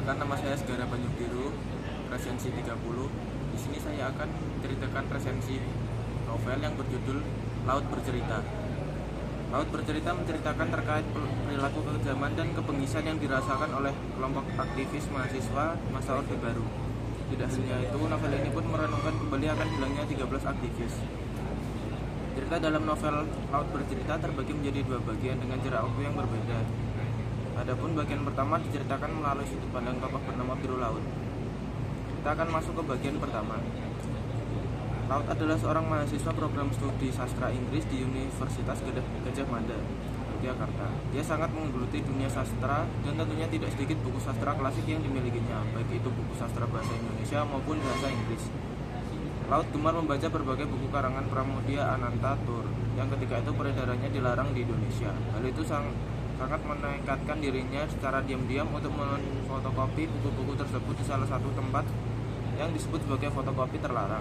Perkenalkan, nama saya Segara Banyu Biru, resensi 30. Di sini saya akan menceritakan resensi novel yang berjudul Laut Bercerita. Laut Bercerita menceritakan terkait perilaku kekejaman dan kebengisan yang dirasakan oleh kelompok aktivis mahasiswa masa Orde Baru. Tidak hanya itu, novel ini pun merenungkan kembali akan hilangnya 13 aktivis. Cerita dalam novel Laut Bercerita terbagi menjadi dua bagian dengan jarak waktu yang berbeda. Adapun bagian pertama diceritakan melalui sudut pandang tokoh bernama Biru Laut. Kita akan masuk ke bagian pertama. Laut adalah seorang mahasiswa program studi sastra Inggris di Universitas Gadjah Mada, Yogyakarta. Dia sangat menggeluti dunia sastra dan tentunya tidak sedikit buku sastra klasik yang dimilikinya, baik itu buku sastra bahasa Indonesia maupun bahasa Inggris. Laut gemar membaca berbagai buku karangan Pramudia Anantatur yang ketika itu peredarannya dilarang di Indonesia. Hal itu sangat menekatkan dirinya secara diam-diam untuk memfotokopi buku-buku tersebut di salah satu tempat yang disebut sebagai fotokopi terlarang.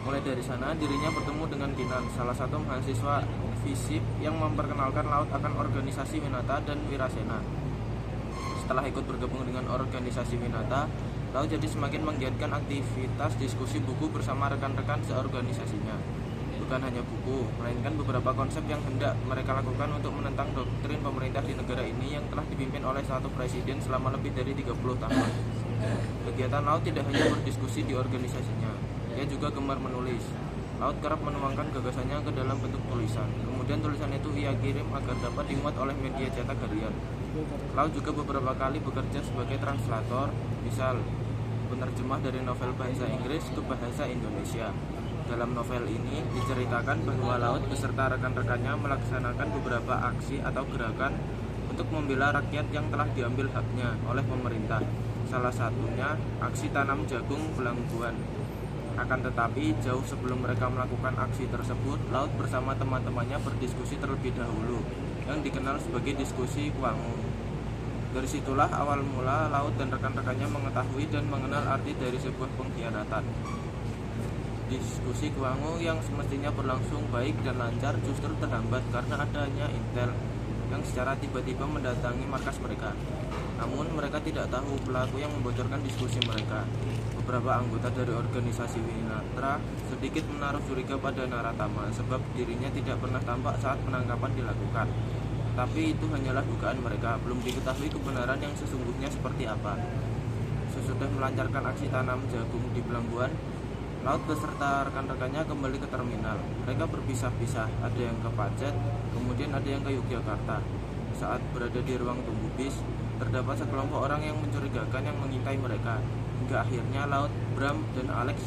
Mulai dari sana, dirinya bertemu dengan Kinan, salah satu mahasiswa FISIP yang memperkenalkan Laut akan organisasi Winata dan Wirasena. Setelah ikut bergabung dengan organisasi Winata, Laut jadi semakin menggiatkan aktivitas diskusi buku bersama rekan-rekan seorganisasinya. Bukan hanya buku, melainkan beberapa konsep yang hendak mereka lakukan untuk menentang doktrin pemerintah di negara ini yang telah dipimpin oleh satu presiden selama lebih dari 30 tahun. Kegiatan Laut tidak hanya berdiskusi di organisasinya, ia juga gemar menulis. Laut kerap menuangkan gagasannya ke dalam bentuk tulisan. Kemudian tulisan itu ia kirim agar dapat dimuat oleh media cetak harian. Laut juga beberapa kali bekerja sebagai translator, misal penerjemah dari novel bahasa Inggris ke bahasa Indonesia. Dalam novel ini diceritakan bahwa Laut beserta rekan-rekannya melaksanakan beberapa aksi atau gerakan untuk membela rakyat yang telah diambil haknya oleh pemerintah. Salah satunya aksi tanam jagung Belangguan. Akan tetapi jauh sebelum mereka melakukan aksi tersebut, Laut bersama teman-temannya berdiskusi terlebih dahulu, yang dikenal sebagai diskusi Kuangu. Dari situlah awal mula Laut dan rekan-rekannya mengetahui dan mengenal arti dari sebuah pengkhianatan. Diskusi Kuangu yang semestinya berlangsung baik dan lancar justru terhambat karena adanya intel yang secara tiba-tiba mendatangi markas mereka. Namun mereka tidak tahu pelaku yang membocorkan diskusi mereka. Beberapa anggota dari organisasi Winatra sedikit menaruh curiga pada Naratama sebab dirinya tidak pernah tampak saat penangkapan dilakukan. Tapi itu hanyalah dugaan mereka, belum diketahui kebenaran yang sesungguhnya seperti apa. Sesudah melancarkan aksi tanam jagung di Belangguan, Laut beserta rekan-rekannya kembali ke terminal. Mereka berpisah-pisah, ada yang ke Pacet, kemudian ada yang ke Yogyakarta. Saat berada di ruang tunggu bis, terdapat sekelompok orang yang mencurigakan yang mengintai mereka. Hingga akhirnya Laut, Bram, dan Alex,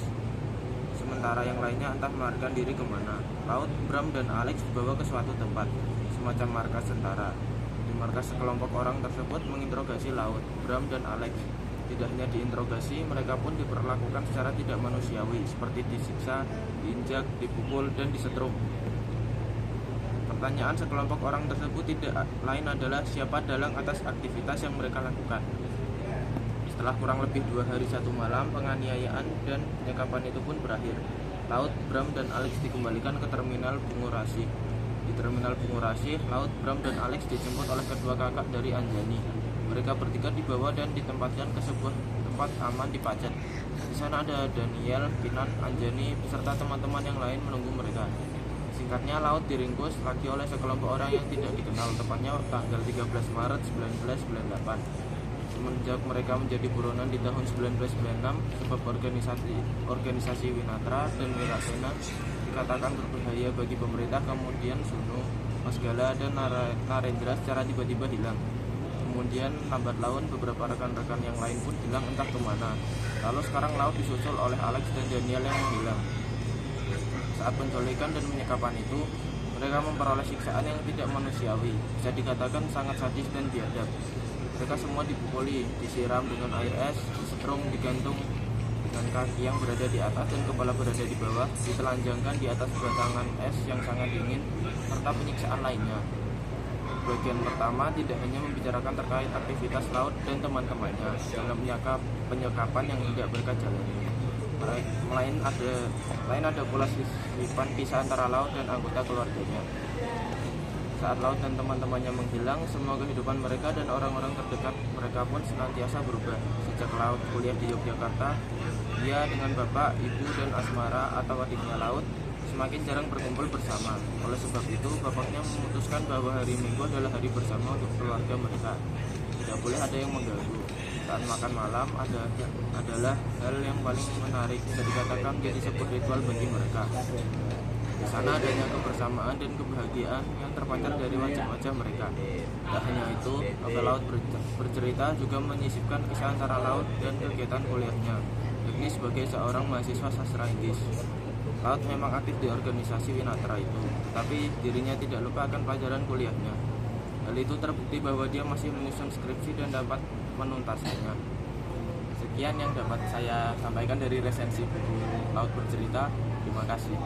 sementara yang lainnya entah melarikan diri kemana. Laut, Bram, dan Alex dibawa ke suatu tempat, semacam markas tentara. Di markas sekelompok orang tersebut menginterogasi Laut, Bram, dan Alex. Tidak hanya diinterogasi, mereka pun diperlakukan secara tidak manusiawi, seperti disiksa, diinjak, dipukul, dan disetrum. Pertanyaan sekelompok orang tersebut tidak lain adalah siapa dalang atas aktivitas yang mereka lakukan. Setelah kurang lebih 2 hari 1 malam, penganiayaan dan penyekapan itu pun berakhir. Laut, Bram, dan Alex dikembalikan ke terminal Bungurasi. Di terminal Bungurasi, Laut, Bram, dan Alex dijemput oleh kedua kakak dari Anjani. Mereka bertiga dibawa dan ditempatkan ke sebuah tempat aman di Pacet. Di sana ada Daniel, Kinan, Anjani, beserta teman-teman yang lain menunggu mereka. Singkatnya, Laut diringkus lagi oleh sekelompok orang yang tidak dikenal, tepatnya tanggal 13 Maret 1998. Semenjak mereka menjadi buronan di tahun 1996, sebab organisasi Winatra dan Wirasena dikatakan berbahaya bagi pemerintah, kemudian Sunu, Masgala, dan Narendra secara tiba-tiba hilang. Kemudian lambat laun beberapa rekan-rekan yang lain pun hilang entah kemana. Lalu sekarang Laut disusul oleh Alex dan Daniel yang menghilang. Saat penculikan dan penyekapan itu, mereka memperoleh siksaan yang tidak manusiawi, bisa dikatakan sangat sadis dan biadab. Mereka semua dipukuli, disiram dengan air es, disetrum, digantung dengan kaki yang berada di atas dan kepala berada di bawah, ditelanjangkan di atas batangan es yang sangat dingin, serta penyiksaan lainnya. Bagian pertama tidak hanya membicarakan terkait aktivitas Laut dan teman-temannya dalam penyekapan yang tidak mereka jalani. Lain ada pula sisipan kisah antara Laut dan anggota keluarganya. Saat Laut dan teman-temannya menghilang, semua kehidupan mereka dan orang-orang terdekat mereka pun senantiasa berubah. Sejak Laut kuliah di Yogyakarta, dia dengan bapak, ibu, dan Asmara atau adiknya Laut semakin jarang berkumpul bersama. Oleh sebab itu, bapaknya memutuskan bahwa hari Minggu adalah hari bersama untuk keluarga mereka. Tidak boleh ada yang mengganggu. Saat makan malam adalah hal yang paling menarik, bisa dikatakan menjadi sebuah ritual bagi mereka. Di sana adanya kebersamaan dan kebahagiaan yang terpancar dari wajah-wajah mereka. Tak hanya itu, novel Laut bercerita juga menyisipkan kisah antara Laut dan kegiatan kuliahnya, yakni sebagai seorang mahasiswa sastra Inggris. Laut memang aktif di organisasi Winatra itu, tapi dirinya tidak lupa akan pelajaran kuliahnya. Hal itu terbukti bahwa dia masih menyusun skripsi dan dapat menuntasnya. Sekian yang dapat saya sampaikan dari resensi buku Laut Bercerita. Terima kasih.